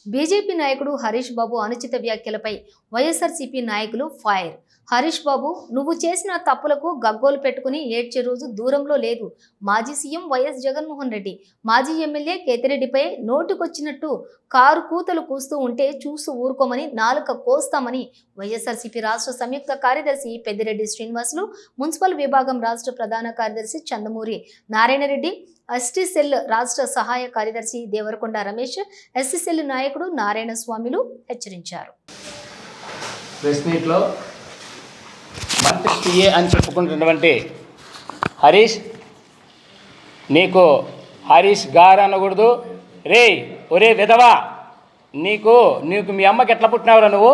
BJP నాయకుడు హరీష్ బాబు అనుచిత వ్యాఖ్యలపై వైఎస్ఆర్సీపీ నాయకులు ఫైర్. హరీష్ బాబు, నువ్వు చేసిన తప్పులకు గగ్గోలు పెట్టుకుని ఏడ్చే రోజు దూరంలో లేదు. మాజీ సీఎం వైఎస్ జగన్మోహన్ రెడ్డి, మాజీ ఎమ్మెల్యే కేతిరెడ్డిపై నోటుకొచ్చినట్టు కారు కూతలు కూస్తూ ఉంటే చూస్తూ ఊరుకోమని నాలుక కోస్తామని వైఎస్ఆర్సీపీ రాష్ట్ర సంయుక్త కార్యదర్శి పెద్దిరెడ్డి శ్రీనివాసులు, మున్సిపల్ విభాగం రాష్ట్ర ప్రధాన కార్యదర్శి చందమూరి నారాయణరెడ్డి, ఎస్టీ సెల్ రాష్ట్ర సహాయ కార్యదర్శి దేవరకొండ రమేష్, ఎస్సీ సెల్ నాయకుడు నారాయణ స్వామిలు హెచ్చరించారు. ప్రెస్ మీట్లో మంత్రి టీఏ అని చెప్పుకుంటున్నటువంటి హరీష్, నీకు హరీష్ గారు అనకూడదు. ఒరే విధవా, నీకు మీ అమ్మకి ఎట్లా పుట్టినావురా నువ్వు?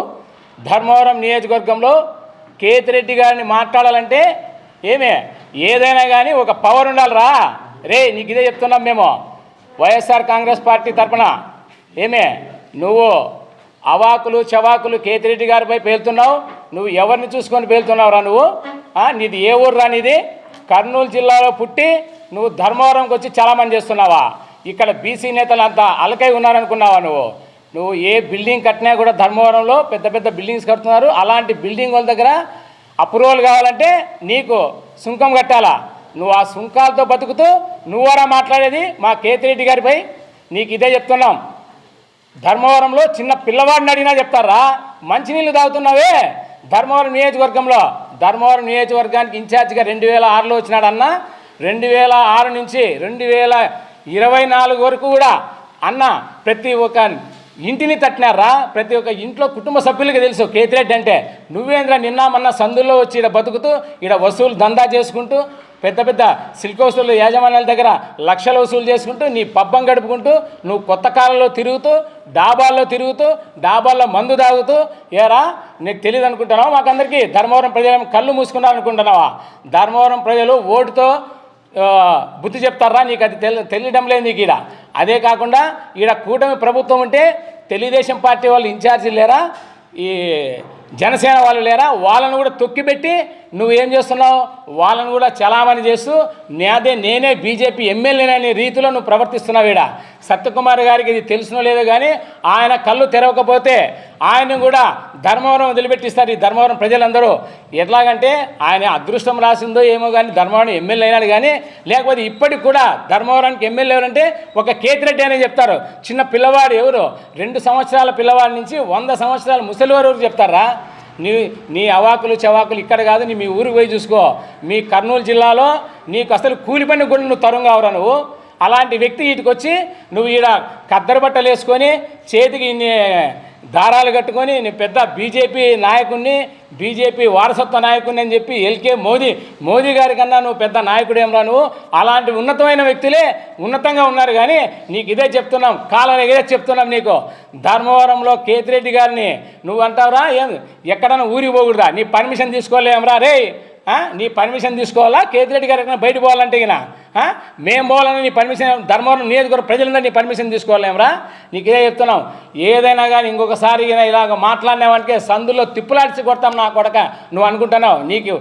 ధర్మవరం నియోజకవర్గంలో కేతిరెడ్డి గారిని మాట్లాడాలంటే ఏదైనా కానీ ఒక పవర్ ఉండాలిరా. నీకు ఇదే చెప్తున్నాం మేము వైఎస్ఆర్ కాంగ్రెస్ పార్టీ తరఫున. నువ్వు అవాకులు చవాకులు కేతిరెడ్డి గారిపై పేలుతున్నావు. నువ్వు ఎవరిని చూసుకొని పేలుతున్నావురా నువ్వు? నీది ఏ ఊర్రా? నీది కర్నూలు జిల్లాలో పుట్టి నువ్వు ధర్మవరంకి వచ్చి చాలామంది చేస్తున్నావా? ఇక్కడ బీసీ నేతలు అంతా అలకై ఉన్నారనుకున్నావా నువ్వు ఏ బిల్డింగ్ కట్టినా కూడా ధర్మవరంలో పెద్ద పెద్ద బిల్డింగ్స్ కడుతున్నారు. అలాంటి బిల్డింగ్ వాళ్ళ దగ్గర అప్రూవల్ కావాలంటే నీకు సుంకం కట్టాలా? నువ్వు ఆ సుంకాలతో బతుకుతూ నువ్వరా మాట్లాడేది మా కేతిరెడ్డి గారిపై? నీకు ఇదే చెప్తున్నాం. ధర్మవరంలో చిన్న పిల్లవాడిని అడిగినా చెప్తారా? మంచినీళ్ళు తాగుతున్నావే ధర్మవరం నియోజకవర్గంలో. ధర్మవరం నియోజకవర్గానికి ఇన్ఛార్జిగా 2006లో వచ్చినాడన్న. 2006 నుంచి 2024 వరకు కూడా అన్న ప్రతి ఒక్క ఇంటిని తట్టినారా. ప్రతి ఒక్క ఇంట్లో కుటుంబ సభ్యులకి తెలుసు కేతిరెడ్డి అంటే. నువ్వేంద్ర నిన్న మొన్న సందుల్లో వచ్చి ఇక్కడ బతుకుతూ ఇక్కడ వసూలు దందా చేసుకుంటూ పెద్ద పెద్ద సిల్క్ హౌస్ల యాజమాన్యాల దగ్గర లక్షలు వసూలు చేసుకుంటూ నీ పబ్బం గడుపుకుంటూ నువ్వు కొత్త కాలంలో తిరుగుతూ డాబాల్లో మందు తాగుతూ నీకు తెలియదు అనుకుంటున్నావా? మాకందరికీ ధర్మవరం ప్రజలు కళ్ళు మూసుకున్నారు అనుకుంటున్నావా? ధర్మవరం ప్రజలు ఓటుతో బుద్ధి చెప్తారా? నీకు అది తెలియడం లేదు నీకు. అదే కాకుండా ఈడ కూటమి ప్రభుత్వం ఉంటే తెలుగుదేశం పార్టీ వాళ్ళు ఇన్ఛార్జీలు లేరా? ఈ జనసేన వాళ్ళు లేరా? వాళ్ళను కూడా తొక్కిపెట్టి నువ్వేం చేస్తున్నావు? వాళ్ళను కూడా చలామణి చేస్తూ నేనే బీజేపీ ఎమ్మెల్యేననే రీతిలో నువ్వు ప్రవర్తిస్తున్నావు. ఈడ సత్యకుమార్ గారికి ఇది తెలుసునో లేదో కానీ ఆయన కళ్ళు తెరవకపోతే ఆయన కూడా ధర్మవరం వదిలిపెట్టిస్తారు ఈ ధర్మవరం ప్రజలందరూ. ఎట్లాగంటే ఆయన అదృష్టం రాసిందో ఏమో కానీ ధర్మవరం ఎమ్మెల్యే అయినాడు కానీ, లేకపోతే ఇప్పటికి కూడా ధర్మవరానికి ఎమ్మెల్యే ఎవరంటే ఒక కేతిరెడ్డి అనే చెప్తారు. చిన్న పిల్లవాడు ఎవరు? 2 సంవత్సరాల పిల్లవాడి నుంచి 100 సంవత్సరాల ముసలివారు ఎవరు చెప్తారా? నీ అవాకులు చవాకులు ఇక్కడ కాదు, మీ ఊరికి పోయి చూసుకో. మీ కర్నూలు జిల్లాలో నీకు అసలు కూలి పని కూడా నువ్వు తరుం కావురా నువ్వు. అలాంటి వ్యక్తి వీటికి వచ్చి నువ్వు ఈడ కద్దరు బట్టలు వేసుకొని చేతికి ఇన్ని దారాలు కట్టుకొని నీ పెద్ద బీజేపీ నాయకుడిని, బీజేపీ వారసత్వ నాయకుడిని అని చెప్పి ఎల్కే మోదీ గారి కన్నా నువ్వు పెద్ద నాయకుడేమరా నువ్వు? అలాంటి ఉన్నతమైన వ్యక్తులే ఉన్నతంగా ఉన్నారు కానీ నీకు ఇదే చెప్తున్నాం, కాలం ఇదే చెప్తున్నాం నీకు. ధర్మవరంలో కేతిరెడ్డి గారిని నువ్వు అంటావురా? ఎక్కడన్నా ఊరికి పోకూడదా? నీ పర్మిషన్ తీసుకోలేమరా? నీ పర్మిషన్ తీసుకోవాలా? కేతిరెడ్డి గారు ఎక్కడ బయట పోవాలంటే మేము పోవాలని నీ పర్మిషన్ ధర్మవరం నియోజకవర్గ ప్రజలందరూ నీ పర్మిషన్ తీసుకోలేమరా? నీకు ఇదే చెప్తున్నాం. ఏదైనా కానీ ఇంకొకసారి ఇలాగ మాట్లాడినావంటే సందులో తిప్పులాడిచి కొడతాం నా కొడక నువ్వు అనుకుంటున్నావు. నీకు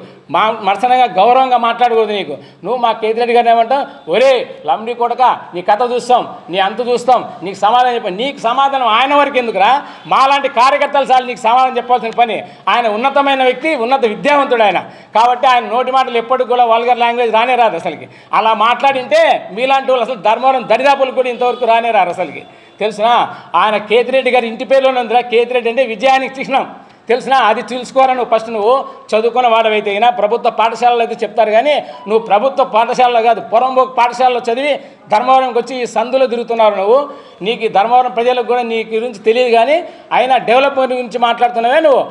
మర్సనగా గౌరవంగా మాట్లాడకూడదు నీకు. నువ్వు మా కేతిరెడ్డి గారిని ఏమంటావు? ఒరే లంబడి కొడక, నీ కథ చూస్తాం, నీ అంత చూస్తాం, నీకు సమాధానం చెప్పాను. నీకు సమాధానం ఆయన వరకు ఎందుకురా? మాలాంటి కార్యకర్తలు సార్లు నీకు సమాధానం చెప్పాల్సిన పని. ఆయన ఉన్నతమైన వ్యక్తి, ఉన్నత విద్యావంతుడు ఆయన. కాబట్టి ఆయన నోటి మాటలు ఎప్పటికి కూడా వల్గర్ లాంగ్వేజ్ రానే రాదు అసలుకి. అలా మాట్లాడింటే మీలాంటి వాళ్ళు అసలు ధర్మవరం దరిదాపులు కూడా ఇంతవరకు రానే రారు అసలుకి. తెలిసినా ఆయన కేతిరెడ్డి గారి ఇంటి పేరులోనే ఉందిరా. కేతిరెడ్డి అంటే విజయానికి చిహ్నం. తెలిసినా అది తెలుసుకోరా నువ్వు. ఫస్ట్ నువ్వు చదువుకున్న వాడవైతే అయినా ప్రభుత్వ పాఠశాలలో అయితే చెప్తారు కానీ నువ్వు ప్రభుత్వ పాఠశాలలో కాదు, పొరంబోకు పాఠశాలలో చదివి ధర్మవరంకి వచ్చి ఈ సందులో తిరుగుతున్నారు నువ్వు. నీకు ధర్మవరం ప్రజలకు కూడా నీ గురించి తెలియదు కానీ అయినా డెవలప్మెంట్ గురించి మాట్లాడుతున్నావే నువ్వు.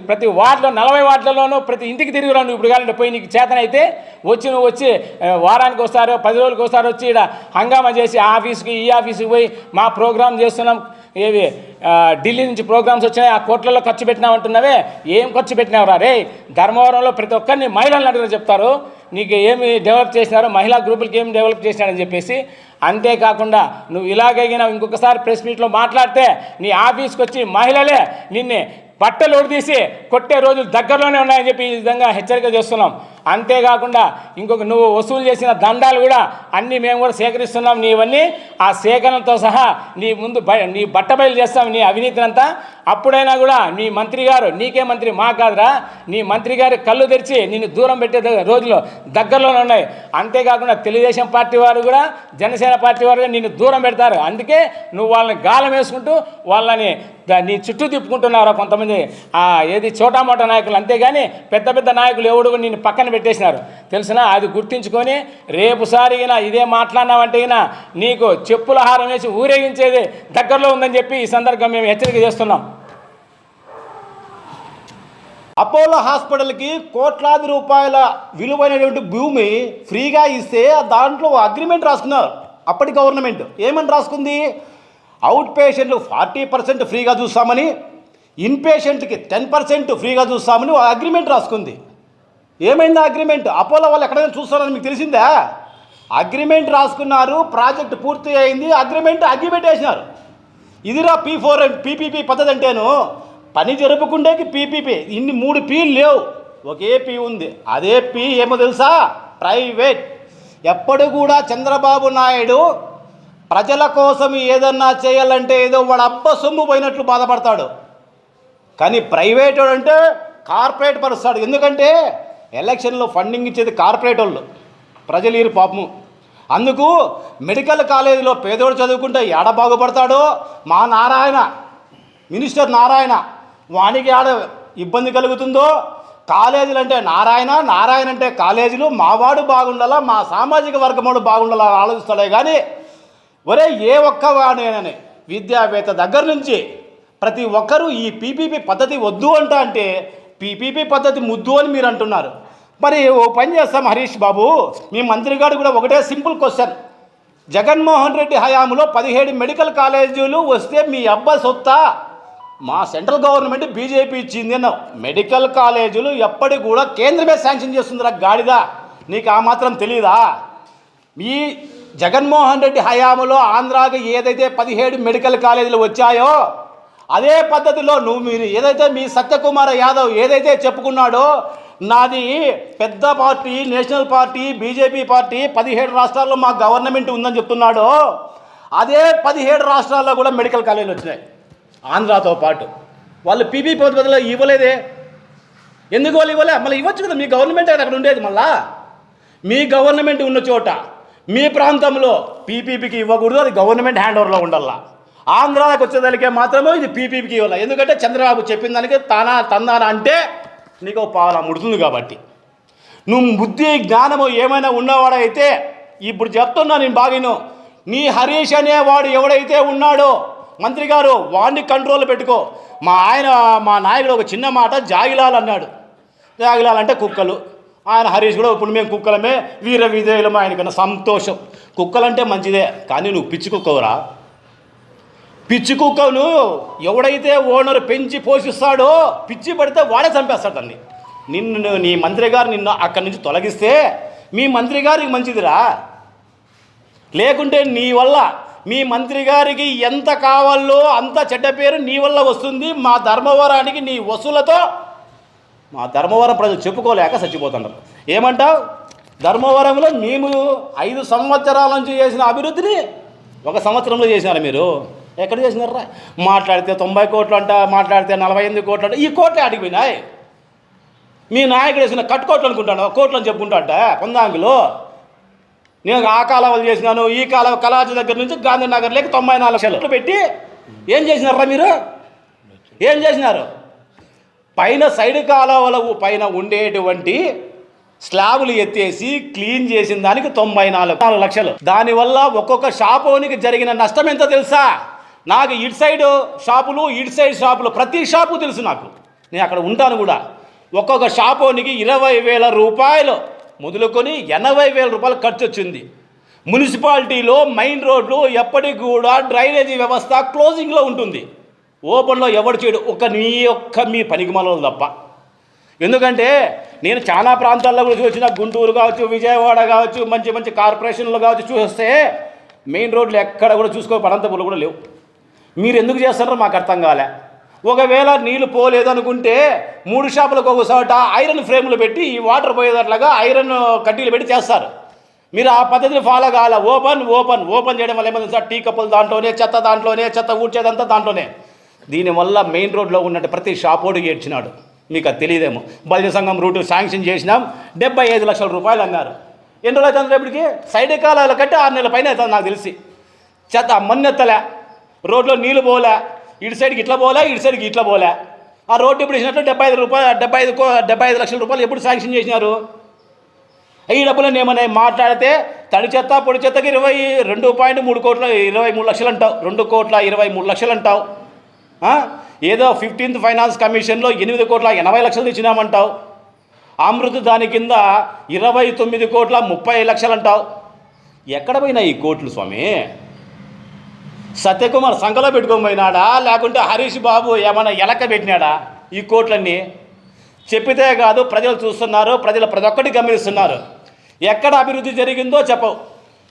ప్రతి వార్డులో 40 వార్డులలోనూ ప్రతి ఇంటికి తిరుగురా నువ్వు. ఇప్పుడు కావాలంటే పోయి నీకు చేతనైతే నువ్వు వచ్చి వారానికి వస్తారో 10 రోజులకు వస్తారో వచ్చి ఇక్కడ హంగామా చేసి ఆఫీస్కి ఈ ఆఫీస్కి పోయి మా ప్రోగ్రాం చేస్తున్నాం, ఢిల్లీ నుంచి ప్రోగ్రామ్స్ వచ్చినాయి, ఆ కోట్లలో ఖర్చు పెట్టినామంటున్నావే. ఏం ఖర్చు పెట్టినావురా? ధర్మవరంలో ప్రతి ఒక్కరిని మహిళలను అడిగిన చెప్తారు నీకు ఏమి డెవలప్ చేసినారో, మహిళా గ్రూపులకి ఏమి డెవలప్ చేసినారని చెప్పేసి. అంతేకాకుండా నువ్వు ఇలాగైనా ఇంకొకసారి ప్రెస్ మీట్లో మాట్లాడితే నీ ఆఫీస్కి వచ్చి మహిళలే నిన్ను బట్టలు తీసి కొట్టే రోజులు దగ్గరలోనే ఉన్నాయని చెప్పి ఈ విధంగా హెచ్చరిక చేస్తున్నాం. అంతేకాకుండా ఇంకొక నువ్వు వసూలు చేసిన దండాలు కూడా అన్నీ మేము కూడా సేకరిస్తున్నాం. నీవన్నీ ఆ సేకరణతో సహా నీ ముందు నీ బట్టబయలు చేస్తాం నీ అవినీతినంతా. అప్పుడైనా కూడా నీ మంత్రి గారు, నీకే మంత్రి మా కాదురా, నీ మంత్రి గారి కళ్ళు తెరిచి నిన్ను దూరం పెట్టే రోజులు దగ్గరలోనే ఉన్నాయి. అంతేకాకుండా తెలుగుదేశం పార్టీ వారు కూడా, జనసేన పార్టీ వారు కూడా నిన్ను దూరం పెడతారు. అందుకే నువ్వు వాళ్ళని గాలం వేసుకుంటూ వాళ్ళని నీ చుట్టూ తిప్పుకుంటున్నారు కొంతమంది ఏది చోటామోటా నాయకులు. అంతేగాని పెద్ద పెద్ద నాయకులు ఎవడు నిన్ను పక్కన పెట్టేసినారు తెలిసినా. అది గుర్తించుకొని రేపుసారి ఇదే మాట్లాడినావంటే నీకు చెప్పుల హారం వేసి ఊరేగించేది దగ్గరలో ఉందని చెప్పి ఈ సందర్భంగా మేము హెచ్చరిక చేస్తున్నాం. అపోలో హాస్పిటల్కి కోట్లాది రూపాయల విలువైనటువంటి భూమి ఫ్రీగా ఇస్తే దాంట్లో అగ్రిమెంట్ రాసుకున్నారు అప్పటి గవర్నమెంట్. ఏమని రాసుకుంది? అవుట్ పేషెంట్లు 40% ఫ్రీగా చూస్తామని, ఇన్ పేషెంట్కి 10% ఫ్రీగా చూస్తామని అగ్రిమెంట్ రాసుకుంది. ఏమైంది అగ్రిమెంట్? అపోలో వాళ్ళు ఎక్కడైనా చూస్తారని మీకు తెలిసిందా? అగ్రిమెంట్ రాసుకున్నారు, ప్రాజెక్ట్ పూర్తి అయింది, అగ్రిమెంట్ అగ్గిపెట్టేసినారు. ఇదిరా పీపీపీ పద్ధతి అంటేను. పని జరుపుకుండేకి పీపీపీ. ఇన్ని 3 పీలు లేవు, ఒకే పీ ఉంది. అదే పీ ఏమో తెలుసా? ప్రైవేట్. ఎప్పుడు కూడా చంద్రబాబు నాయుడు ప్రజల కోసం ఏదన్నా చేయాలంటే ఏదో వాడు అబ్బ సొమ్ము పోయినట్లు బాధపడతాడు. కానీ ప్రైవేట్ అంటే కార్పొరేట్ పరుస్తాడు. ఎందుకంటే ఎలక్షన్లో ఫండింగ్ ఇచ్చేది కార్పొరేట్ వాళ్ళు, ప్రజలు ఈరు పాపము. అందుకు మెడికల్ కాలేజీలో పేదోడు చదువుకుంటే ఏడ బాగుపడతాడో మా నారాయణ, మినిస్టర్ నారాయణ, వానికి ఆడ ఇబ్బంది కలుగుతుందో. కాలేజీలు అంటే నారాయణ అంటే కాలేజీలు, మావాడు బాగుండాలా, మా సామాజిక వర్గముడు బాగుండాలా ఆలోచిస్తాడే. కానీ ఒరే ఏ ఒక్కవాడేనని విద్యావేత్త దగ్గర నుంచి ప్రతి ఒక్కరూ ఈ పీపీపీ పద్ధతి వద్దు అంటే పీపీపీ పద్ధతి ముద్దు అని మీరు అంటున్నారు. మరి ఓ పని చేస్తాం హరీష్ బాబు, మీ మంత్రి గారు కూడా ఒకటే సింపుల్ క్వశ్చన్. జగన్మోహన్ రెడ్డి హయాంలో 17 మెడికల్ కాలేజీలు వస్తే మీ అబ్బాయి సొత్తా? మా సెంట్రల్ గవర్నమెంట్ బీజేపీ ఇచ్చింది అన్నావు. మెడికల్ కాలేజీలు ఎప్పటికి కూడా కేంద్రమే శాంక్షన్ చేస్తుందిరా గాడిదా, నీకు ఆ మాత్రం తెలీదా? ఈ జగన్మోహన్ రెడ్డి హయాంలో ఆంధ్రాకి ఏదైతే 17 మెడికల్ కాలేజీలు వచ్చాయో అదే పద్ధతిలో మీరు ఏదైతే మీ సత్యకుమార్ యాదవ్ ఏదైతే చెప్పుకున్నాడో, నాది పెద్ద party, national party, BJP party, 17 రాష్ట్రాల్లో మా గవర్నమెంట్ ఉందని చెప్తున్నాడో, అదే 17 రాష్ట్రాల్లో కూడా మెడికల్ కాలేజీలు వచ్చినాయి ఆంధ్రాతో పాటు. వాళ్ళు పీపీపీ పద్ధతిలో ఇవ్వలేదే. ఎందుకు వాళ్ళు ఇవ్వలే? మళ్ళీ ఇవ్వచ్చు కదా, మీ గవర్నమెంట్ అక్కడ ఉండేది. మళ్ళా మీ గవర్నమెంట్ ఉన్న చోట మీ ప్రాంతంలో పీపీపీకి ఇవ్వకూడదు, అది గవర్నమెంట్ హ్యాండ్ ఓవర్లో ఉండాలా. ఆంధ్రాకి వచ్చేదానికే మాత్రమే ఇది పీపీపీకి ఇవ్వాలి. ఎందుకంటే చంద్రబాబు చెప్పిన దానికి తందానా అంటే నీకు పాల ముడుతుంది కాబట్టి. నువ్వు బుద్ధి జ్ఞానము ఏమైనా ఉన్నవాడైతే ఇప్పుడు చెప్తున్నా నేను బాగిను. నీ హరీష్ అనేవాడు ఎవడైతే ఉన్నాడో మంత్రి గారు, వాడిని కంట్రోల్ పెట్టుకో. మా నాయకుడు ఒక చిన్న మాట జాగిలాల్ అన్నాడు. జాగిలాల్ అంటే కుక్కలు. ఆయన హరీష్ కూడా ఇప్పుడు మేము కుక్కలమే, వీర విధేయులమే, ఆయనకన్నా సంతోషం. కుక్కలంటే మంచిదే, కానీ నువ్వు పిచ్చి కుక్కవురా. పిచ్చి కుక్కను ఎవడైతే ఓనర్ పెంచి పోషిస్తాడో పిచ్చి పడితే వాడే చంపేస్తాడు దాన్ని. నీ మంత్రి గారు నిన్ను అక్కడి నుంచి తొలగిస్తే మీ మంత్రి గారికి మంచిదిరా. లేకుంటే నీ వల్ల మీ మంత్రి గారికి ఎంత కావాలో అంత చెడ్డ పేరు నీ వల్ల వస్తుంది. మా ధర్మవరానికి నీ వసూలతో మా ధర్మవరం ప్రజలు చెప్పుకోలేక చచ్చిపోతున్నారు. ఏమంటావు? ధర్మవరంలో మేము 5 సంవత్సరాల నుంచి చేసిన అభివృద్ధిని 1 సంవత్సరంలో చేసినారు మీరు. ఎక్కడ చేసినారా? మాట్లాడితే 90 కోట్లు అంట, మాట్లాడితే 48 కోట్లు అంట. ఈ కోట్లే అడిగిపోయినాయి. మీ నాయకుడు వేసిన కట్టుకోట్లు అనుకుంటాను, కోట్లు అని చెప్పుకుంటా అంట పొందాంగులో. నేను ఆ కాలువలు చేసినాను, ఈ కాలువ కళాజీ దగ్గర నుంచి గాంధీనగర్ లేక 94 లక్షలు పెట్టి ఏం చేసినారా మీరు? ఏం చేసినారు? పైన సైడ్ కాలువల పైన ఉండేటువంటి స్లాబులు ఎత్తేసి క్లీన్ చేసిన దానికి 94 లక్షలు. దానివల్ల ఒక్కొక్క షాపునికి జరిగిన నష్టం ఎంతో తెలుసా? నాకు ఇటు సైడ్ షాపులు ప్రతి షాపు తెలుసు నాకు, నేను అక్కడ ఉంటాను కూడా. ఒక్కొక్క షాపునికి 20,000 రూపాయలు మొదలుకొని 80,000 రూపాయలు ఖర్చు వచ్చింది. మున్సిపాలిటీలో మెయిన్ రోడ్లు ఎప్పటికి కూడా డ్రైనేజీ వ్యవస్థ క్లోజింగ్లో ఉంటుంది, ఓపెన్లో ఎవడు చేయడు, మీ పనికిమాలలో తప్ప. ఎందుకంటే నేను చాలా ప్రాంతాల్లో కూడా చూసిన, గుంటూరు కావచ్చు, విజయవాడ కావచ్చు, మంచి మంచి కార్పొరేషన్లు కావచ్చు, చూస్తే మెయిన్ రోడ్లు ఎక్కడ కూడా చూసుకో, అనంతపురంలో కూడా లేవు. మీరు ఎందుకు చేస్తారో మాకు అర్థం కాలే. ఒకవేళ నీళ్లు పోలేదు అనుకుంటే 3 షాపులకు ఒక చోట ఐరన్ ఫ్రేములు పెట్టి ఈ వాటర్ పోయేటట్లుగా ఐరన్ కడ్డీలు పెట్టి చేస్తారు. మీరు ఆ పద్ధతిని ఫాలో కావాలా. ఓపెన్ చేయడం వల్ల ఏమైంది సార్, టీ కప్పులు దాంట్లోనే, చెత్త దాంట్లోనే, చెత్త ఊడ్చేదంతా దాంట్లోనే. దీనివల్ల మెయిన్ రోడ్లో ఉన్నట్టు ప్రతి షాపోడు ఏడ్చినాడు. మీకు అది తెలియదేమో. బలిజ సంఘం రూటు శాంక్షన్ చేసినాం, 75 లక్షల రూపాయలు అన్నారు. ఎన్ని రోజులు అవుతుంది రేపటికి? సైడ్ కాలాలు కట్టి 6 నెలల పైన అవుతుంది నాకు తెలిసి. చెత్త మన్నెత్తలే, రోడ్లో నీళ్ళు పోలే, ఇటు సైడ్కి ఇట్లా పోలే, ఇటు సైడ్కి ఇట్లా పోలే. ఆ రోడ్డు ఎప్పుడు ఇచ్చినట్టు 75 లక్షల రూపాయలు ఎప్పుడు శాంక్షన్ చేసినారు? ఈ డబ్బులను ఏమన్నా మాట్లాడితే తడి చెత్త పొడి చెత్తకి 22.3 కోట్ల 23 లక్షలు అంటావు, 2,23 లక్షలు అంటావు. ఏదో 15th ఫైనాన్స్ కమిషన్లో 8,80 తెచ్చినామంటావు. అమృత్ దాని కింద 29,30 అంటావు. ఎక్కడ పోయినా ఈ కోట్లు స్వామి? సత్యకుమార్ సంఖలో పెట్టుకొని పోయినాడా, లేకుంటే హరీష్ బాబు ఏమైనా ఎలక పెట్టినాడా ఈ కోట్లన్నీ? చెప్పితే కాదు, ప్రజలు చూస్తున్నారు, ప్రజలు ప్రతి ఒక్కటి గమనిస్తున్నారు. ఎక్కడ అభివృద్ధి జరిగిందో చెప్పవు.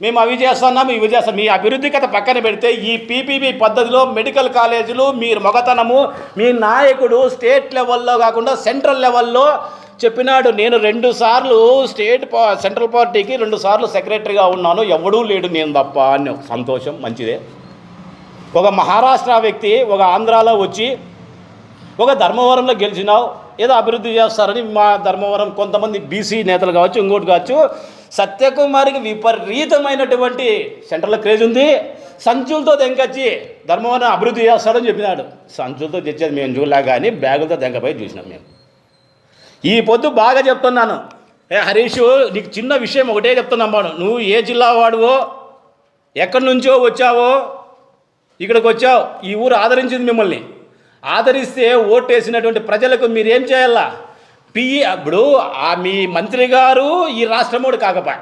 మేము అవి చేస్తున్నాము, ఇవి చేస్తాం. మీ అభివృద్ధి కథ పక్కన పెడితే ఈ పీపీపీ పద్ధతిలో మెడికల్ కాలేజీలు, మీరు మగతనము, మీ నాయకుడు స్టేట్ లెవెల్లో కాకుండా సెంట్రల్ లెవెల్లో చెప్పినాడు. నేను 2 సార్లు సెంట్రల్ పార్టీకి 2 సార్లు సెక్రటరీగా ఉన్నాను, ఎవడూ లేడు నేను తప్ప అని. సంతోషం, మంచిదే. ఒక మహారాష్ట్ర వ్యక్తి ఒక ఆంధ్రాలో వచ్చి ఒక ధర్మవరంలో గెలిచినావు, ఏదో అభివృద్ధి చేస్తారని మా ధర్మవరం కొంతమంది బీసీ నేతలు కావచ్చు, ఇంకోటి కావచ్చు, సత్యకుమార్కి విపరీతమైనటువంటి సెంట్రల్ క్రేజ్ ఉంది. సంచులతో తెంకొచ్చి ధర్మవరం అభివృద్ధి చేస్తాడని చెప్పినాడు. సంచులతో తెచ్చేది మేము చూడలే, కానీ బ్యాగులతో తెంకపోయి చూసినాం మేము. ఈ పొద్దు బాగా చెప్తున్నాను, హరీష్ నీకు చిన్న విషయం ఒకటే చెప్తున్నాను. నువ్వు ఏ జిల్లా వాడువో, ఎక్కడి నుంచో వచ్చావో, ఇక్కడికి వచ్చావు, ఈ ఊరు ఆదరించింది మిమ్మల్ని. ఆదరిస్తే ఓటేసినటువంటి ప్రజలకు మీరేం చేయాలా? ఇప్పుడు మీ మంత్రి గారు ఈ రాష్ట్రమోడు కాకపోయా,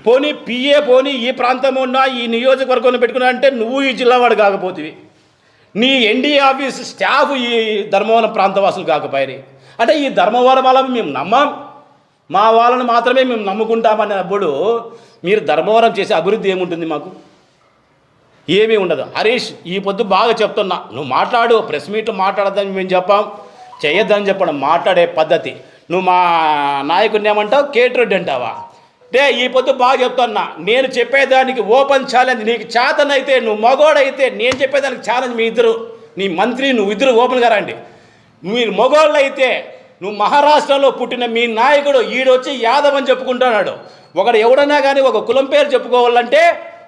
పోనీ పిఏ పోనీ ఈ ప్రాంతం ఉన్నా ఈ నియోజకవర్గంలో పెట్టుకున్నా అంటే నువ్వు ఈ జిల్లా వాడు కాకపోతివి. నీ ఎన్డీఏ ఆఫీస్ స్టాఫ్ ఈ ధర్మవరం ప్రాంతవాసులు కాకపోయారు. అంటే ఈ ధర్మవరం వాళ్ళని మేము నమ్మం, మా వాళ్ళని మాత్రమే మేము నమ్ముకుంటామన్నప్పుడు మీరు ధర్మవరం చేసే అభివృద్ధి ఏముంటుంది? మాకు ఏమీ ఉండదు. హరీష్ ఈ పొద్దు బాగా చెప్తున్నా, నువ్వు మాట్లాడు, ప్రెస్ మీట్లు మాట్లాడద్దని మేము చెప్పాం, చేయొద్దని చెప్పడం మాట్లాడే పద్ధతి. నువ్వు మా నాయకుడిని ఏమంటావు, కేట్రెడ్డి అంటావా? ఈ పొద్దు బాగా చెప్తున్నా, నేను చెప్పేదానికి ఓపెన్ ఛాలెంజ్. నీకు చేతనైతే, నువ్వు మగోడైతే నేను చెప్పేదానికి ఛాలెంజ్. మీ ఇద్దరు, నీ మంత్రి నువ్వు ఇద్దరు ఓపెన్గా రండి. మీరు మగోళ్ళు అయితే, నువ్వు మహారాష్ట్రలో పుట్టిన మీ నాయకుడు ఈడొచ్చి యాదవ్ అని చెప్పుకుంటున్నాడు. ఒకడు ఎవడన్నా కానీ ఒక కులం పేరు చెప్పుకోవాలంటే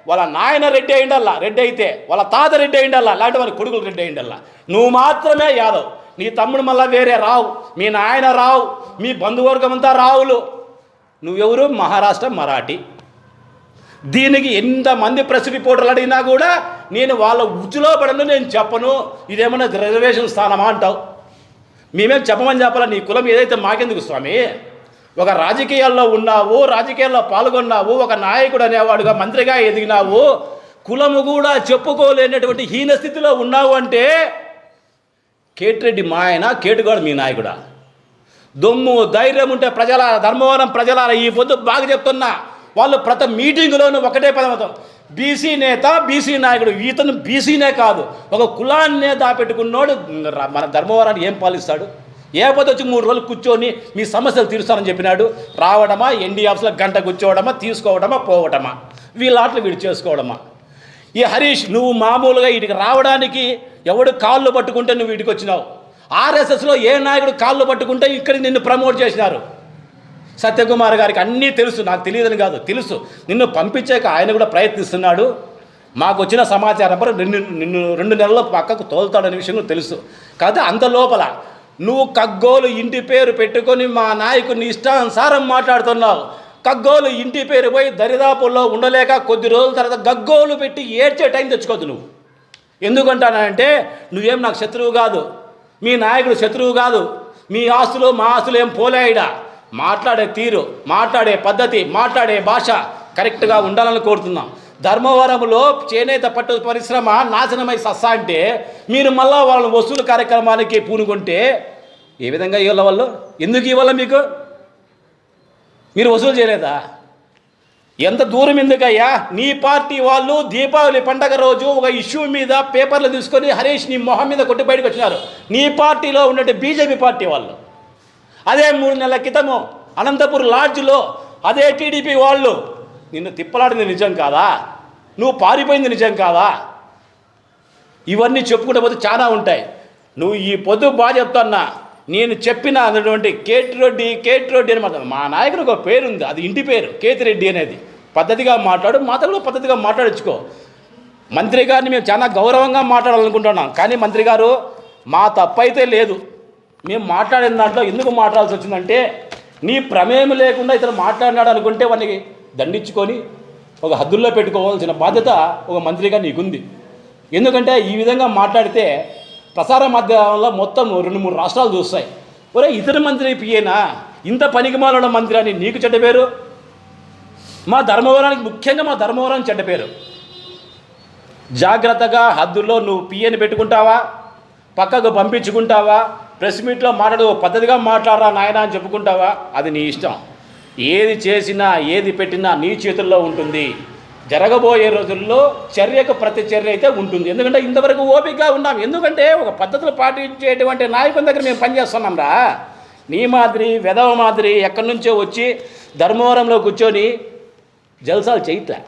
వాళ్ళ నాయన రెడ్డి అయిండల్లా, రెడ్డి అయితే వాళ్ళ తాత రెడ్డి అయిండల్లా, లాంటి వాళ్ళ కొడుకులు రెడ్డి అయిండల్లా. నువ్వు మాత్రమే యాదవ్, నీ తమ్ముడు మళ్ళీ వేరే రావు, మీ నాయన రావు, మీ బంధువర్గం అంతా రావులు. నువ్వెవరు? మహారాష్ట్ర మరాఠీ. దీనికి ఎంతమంది ప్రెస్ రిపోర్టర్లు అడిగినా కూడా నేను వాళ్ళ ఉచ్చులో పడను, నేను చెప్పను. ఇదేమన్నా రిజర్వేషన్ స్థానమా అంటావు. మేమేం చెప్పమని చెప్పాలా? నీ కులం ఏదైతే మాకెందుకు స్వామి? ఒక రాజకీయాల్లో ఉన్నావు, రాజకీయాల్లో పాల్గొన్నావు, ఒక నాయకుడు అనేవాడుగా మంత్రిగా ఎదిగినావు, కులము కూడా చెప్పుకోలేనటువంటి హీన స్థితిలో ఉన్నావు అంటే కేటిరెడ్డి మా ఆయన, కేటుగాడు మీ నాయకుడా? దొమ్ము ధైర్యం ఉంటే ధర్మవరం ప్రజల ఈ పొద్దు బాగా చెప్తున్నా, వాళ్ళు ప్రతి మీటింగులోనూ ఒకటే పదమతం, బీసీ నేత, బీసీ నాయకుడు. ఇతను బీసీనే కాదు, ఒక కులాన్నే దాపెట్టుకున్నోడు మన ధర్మవరాన్ని ఏం పాలిస్తాడు? ఏ పొద్దు వచ్చి 3 రోజులు కూర్చొని మీ సమస్యలు తీరుస్తానని చెప్పినాడు. రావడమా, ఎన్డీ ఆఫీస్లో గంట కూర్చోవడమా, తీసుకోవడమా, పోవటమా, వీళ్ళాట్లు వీడు చేసుకోవడమా? ఈ హరీష్ నువ్వు మామూలుగా వీటికి రావడానికి ఎవడు కాళ్ళు పట్టుకుంటే నువ్వు వీటికి వచ్చినావు. ఆర్ఎస్ఎస్లో ఏ నాయకుడు కాళ్ళు పట్టుకుంటే ఇక్కడికి నిన్ను ప్రమోట్ చేసినారు. సత్యకుమార్ గారికి అన్నీ తెలుసు, నాకు తెలియదని కాదు, తెలుసు. నిన్ను పంపించాక ఆయన కూడా ప్రయత్నిస్తున్నాడు. మాకు వచ్చిన సమాచారం నిన్ను 2 నెలల్లో పక్కకు తోలుతాడనే విషయం కూడా తెలుసు. కాదు అంత లోపల నువ్వు కగ్గోలు ఇంటి పేరు పెట్టుకొని మా నాయకుడిని ఇష్టానుసారం మాట్లాడుతున్నావు. కగ్గోలు ఇంటి పేరు పోయి దరిదాపుల్లో ఉండలేక కొద్ది రోజుల తర్వాత గగ్గోలు పెట్టి ఏడ్చే టైం తెచ్చుకోద్దు నువ్వు. ఎందుకంటానంటే నువ్వేం నాకు శత్రువు కాదు, మీ నాయకుడు శత్రువు కాదు, మీ ఆస్తులు మా ఆస్తులు ఏం పోలేయడా. మాట్లాడే తీరు, మాట్లాడే పద్ధతి, మాట్లాడే భాష కరెక్ట్గా ఉండాలని కోరుతున్నాం. ధర్మవరంలో చేనేత పట్టు పరిశ్రమ నాశనమై సస్సా అంటే మీరు మళ్ళా వాళ్ళ వసూలు కార్యక్రమానికి పూనుకుంటే ఏ విధంగా ఇవ్వాల? వాళ్ళు ఎందుకు ఇవ్వాల? మీకు మీరు వసూలు చేయలేదా? ఎంత దూరం ఎందుకయ్యా? నీ పార్టీ వాళ్ళు దీపావళి పండగ రోజు ఒక ఇష్యూ మీద పేపర్లు తీసుకొని హరీష్ నీ మొహం మీద కొట్టి బయటకు వచ్చినారు. నీ పార్టీలో ఉన్నట్టు బీజేపీ పార్టీ వాళ్ళు. అదే 3 నెలల క్రితము అనంతపురం లాడ్జ్లో అదే టీడీపీ వాళ్ళు నిన్ను తిప్పలాడింది నిజం కాదా? నువ్వు పారిపోయింది నిజం కాదా? ఇవన్నీ చెప్పుకుంటే పోతే చాలా ఉంటాయి. నువ్వు ఈ పొద్దు బాగా చెప్తున్నా, నేను చెప్పిన అన్నటువంటి కేతిరెడ్డి అని మా నాయకుడికి ఒక పేరు ఉంది, అది ఇంటి పేరు కేతిరెడ్డి అనేది. పద్ధతిగా మాట్లాడు, మాతో కూడా పద్ధతిగా మాట్లాడించుకో. మంత్రి గారిని మేము చాలా గౌరవంగా మాట్లాడాలనుకుంటున్నాం, కానీ మంత్రి గారు మా తప్పైతే లేదు. మేము మాట్లాడిన దాంట్లో ఎందుకు మాట్లాడాల్సి వచ్చిందంటే, నీ ప్రమేయం లేకుండా ఇతను మాట్లాడినాడు అనుకుంటే వాడిని దండించుకొని ఒక హద్దుల్లో పెట్టుకోవాల్సిన బాధ్యత ఒక మంత్రిగా నీకుంది. ఎందుకంటే ఈ విధంగా మాట్లాడితే ప్రసార మాధ్యమంలో మొత్తం 2-3 రాష్ట్రాలు చూస్తాయి. ఒరే ఇతర మంత్రి పియేనా ఇంత పనికిమాలిన మంత్రి అని నీకు చెడ్డ పేరు, మా ధర్మవరానికి ముఖ్యంగా మా ధర్మవరానికి చెడ్డ పేరు. జాగ్రత్తగా హద్దుల్లో నువ్వు పిఏని పెట్టుకుంటావా, పక్కకు పంపించుకుంటావా, ప్రెస్ మీట్లో మాట్లాడు పద్ధతిగా మాట్లాడరా నాయన అని చెప్పుకుంటావా, అది నీ ఇష్టం. ఏది చేసినా ఏది పెట్టినా నీ చేతుల్లో ఉంటుంది. జరగబోయే రోజుల్లో చర్యకు ప్రతి చర్య అయితే ఉంటుంది. ఎందుకంటే ఇంతవరకు ఓపికగా ఉన్నాం. ఎందుకంటే ఒక పద్ధతులు పాటించేటువంటి నాయకుల దగ్గర మేము పనిచేస్తున్నాం రా. నీ మాదిరి వెధవ మాదిరి ఎక్కడి నుంచో వచ్చి ధర్మవరంలో కూర్చొని జల్సాలు చేయట్లే.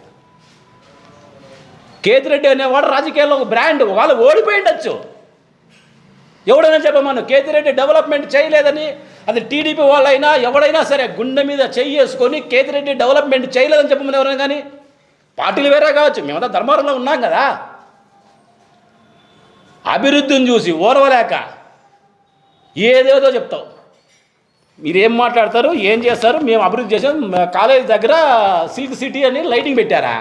కేతిరెడ్డి అనేవాడు రాజకీయాల్లో ఒక బ్రాండ్. వాళ్ళు ఓడిపోయి ఉండొచ్చు, ఎవడైనా చెప్పమను. కేతిరెడ్డి డెవలప్మెంట్ చేయలేదని, అది టీడీపీ వాళ్ళైనా ఎవడైనా సరే గుండె మీద చేసుకొని కేతిరెడ్డి డెవలప్మెంట్ చేయలేదని చెప్పమని ఎవరైనా. కానీ పార్టీలు వేరే కావచ్చు, మేమంతా ధర్మవరంలో ఉన్నాం కదా. అభివృద్ధిని చూసి ఓర్వలేక ఏదేదో చెప్తావు. మీరేం మాట్లాడతారు, ఏం చేస్తారు? మేము అభివృద్ధి చేసాం, కాలేజీ దగ్గర సిల్క్ సిటీ అని లైటింగ్ పెట్టారా,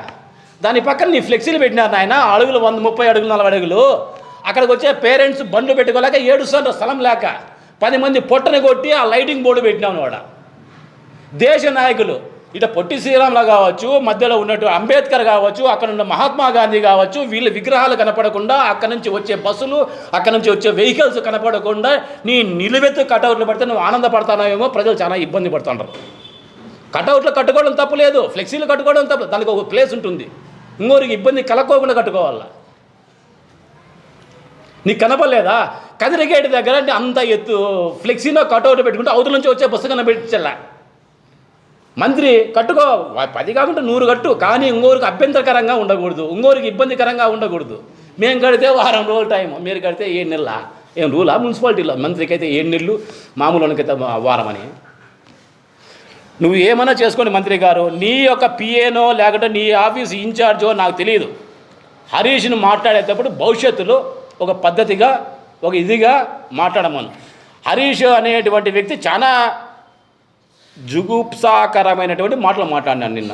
దాని పక్కన నీ ఫ్లెక్సీలు పెట్టినారు నాయన. అడుగులు 130 అడుగులు 40 అడుగులు. అక్కడికి వచ్చే పేరెంట్స్ బండ్లు పెట్టుకోలేక 7 సార్లు స్థలం లేక 10 మంది పొట్టని కొట్టి ఆ లైటింగ్ బోర్డు పెట్టినావు వాడ. దేశ నాయకులు ఇట పొట్టి శ్రీరాములు కావచ్చు, మధ్యలో ఉన్నట్టు అంబేద్కర్ కావచ్చు, అక్కడ ఉన్న మహాత్మా గాంధీ కావచ్చు, వీళ్ళ విగ్రహాలు కనపడకుండా, అక్కడ నుంచి వచ్చే బస్సులు, అక్కడ నుంచి వచ్చే వెహికల్స్ కనపడకుండా నీ నిలువెత్తు కటౌట్లు పడితే నువ్వు ఆనందపడతానేమో. ప్రజలు చాలా ఇబ్బంది పడుతుంటారు. కటౌట్లు కట్టుకోవడం తప్పు లేదు, ఫ్లెక్సీలు కట్టుకోవడం తప్పు, దానికి ఒక ప్లేస్ ఉంటుంది. ఇంకోరికి ఇబ్బంది కలక్కోకుండా కట్టుకోవాలా. నీకు కనపడలేదా కదిరిగేట్ దగ్గర అంటే అంత ఎత్తు ఫ్లెక్సీలో కటౌట్ పెట్టుకుంటే అవతల నుంచి వచ్చే బస్సు కనబెట్టల్లా. మంత్రి కట్టుకో, 10 కాకుండా 100 కట్టు, కానీ ఇంకోరికి అభ్యంతరకరంగా ఉండకూడదు, ఇంకోరికి ఇబ్బందికరంగా ఉండకూడదు. మేము కడితే వారం రోజుల టైం, మీరు కడితే 7 నెలల ఏం రూలా మున్సిపాలిటీలో? మంత్రికి అయితే 7 నెలలు, మామూలుకైతే వారం అని. నువ్వు ఏమైనా చేసుకోండి మంత్రి గారు, నీ యొక్క పిఏనో లేకుంటే నీ ఆఫీస్ ఇన్ఛార్జో నాకు తెలియదు. హరీష్ను మాట్లాడేటప్పుడు భవిష్యత్తులో ఒక పద్ధతిగా ఒక ఇదిగా మాట్లాడమను. హరీష్ అనేటువంటి వ్యక్తి చాలా జుగుప్సాకరమైనటువంటి మాటలు మాట్లాడినాను నిన్న.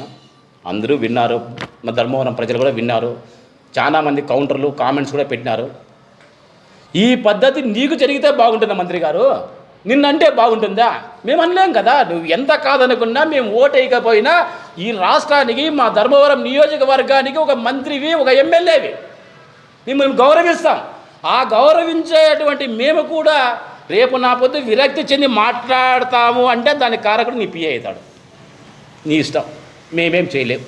అందరూ విన్నారు, మా ధర్మవరం ప్రజలు కూడా విన్నారు. చాలామంది కౌంటర్లు కామెంట్స్ కూడా పెట్టినారు. ఈ పద్ధతి నీకు జరిగితే బాగుంటుందా మంత్రి గారు? నిన్నంటే బాగుంటుందా? మేము అనలేం కదా. నువ్వు ఎంత కాదనుకున్నా, మేము ఓటేయకపోయినా ఈ రాష్ట్రానికి, మా ధర్మవరం నియోజకవర్గానికి ఒక మంత్రివి, ఒక ఎమ్మెల్యేవి, మేము గౌరవిస్తాం. ఆ గౌరవించేటువంటి మేము కూడా రేపు నా పొద్దు విరక్తి చెంది మాట్లాడతాము అంటే దానికి కారకుడు నీ పిఏ అవుతాడు. నీ ఇష్టం, మేమేం చేయలేము.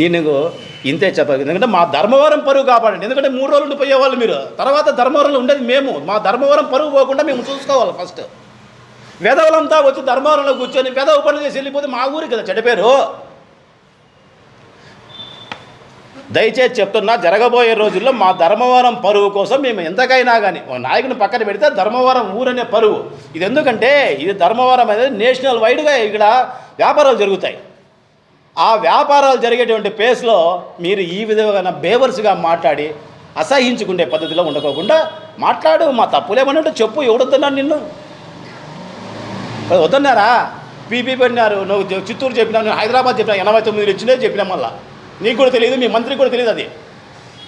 నేను ఇంతే చెప్పాలి. ఎందుకంటే మా ధర్మవరం పరువు కాపాడండి. ఎందుకంటే 3 రోజులు ఉండిపోయేవాళ్ళు మీరు, తర్వాత ధర్మవరంలో ఉండేది మేము. మా ధర్మవరం పరువు పోకుండా మేము చూసుకోవాలి. ఫస్ట్ వెధవలంతా వచ్చి ధర్మవరంలో కూర్చొని వెధవ పనులు చేసి వెళ్ళిపోతే మా ఊరికి కదా చెడ్డ పేరు. దయచేసి చెప్తున్నా, జరగబోయే రోజుల్లో మా ధర్మవరం పరువు కోసం మేము ఎంతకైనా కానీ నాయకుని పక్కన పెడితే ధర్మవరం ఊరనే పరువు. ఇది ఎందుకంటే ఇది ధర్మవరం అనేది నేషనల్ వైడ్గా ఇక్కడ వ్యాపారాలు జరుగుతాయి. ఆ వ్యాపారాలు జరిగేటువంటి ప్లేస్లో మీరు ఈ విధంగా బేవర్స్గా మాట్లాడి అసహించుకునే పద్ధతిలో ఉండకోకుండా మాట్లాడు. మా తప్పులేమన్నట్టు చెప్పు. ఎవడొద్దన్నాడు నిన్ను? వద్దన్నారా? పీపీ పెట్టినారు, నువ్వు చిత్తూరు చెప్పినావు, నేను హైదరాబాద్ చెప్పినా, 89 ఇచ్చినది చెప్పినా. మళ్ళీ నీకు కూడా తెలియదు, మీ మంత్రికి కూడా తెలియదు. అది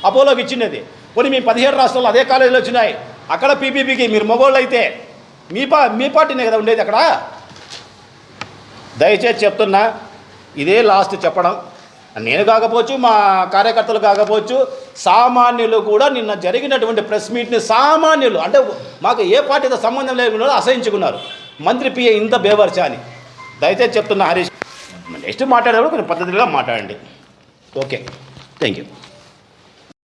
అపోలోకి ఇచ్చినది. కొన్ని మీ 17 రాష్ట్రాల్లో అదే కాలేజీలో వచ్చినాయి. అక్కడ పీపీపీకి మీరు మగోళ్ళు అయితే మీ పార్టీనే కదా ఉండేది అక్కడ. దయచేసి చెప్తున్నా, ఇదే లాస్ట్ చెప్పడం. నేను కాకపోవచ్చు, మా కార్యకర్తలు కాకపోవచ్చు, సామాన్యులు కూడా నిన్న జరిగినటువంటి ప్రెస్ మీట్ని సామాన్యులు అంటే మాకు ఏ పార్టీతో సంబంధం లేకుండా అసహించుకున్నారు. మంత్రి పిఏ ఇంత బేవర్చా అని. దయచేసి చెప్తున్నా హరీష్. నెక్స్ట్ మాట్లాడేటప్పుడు కొంచెం పద్ధతిగా మాట్లాడండి. Okay, thank you.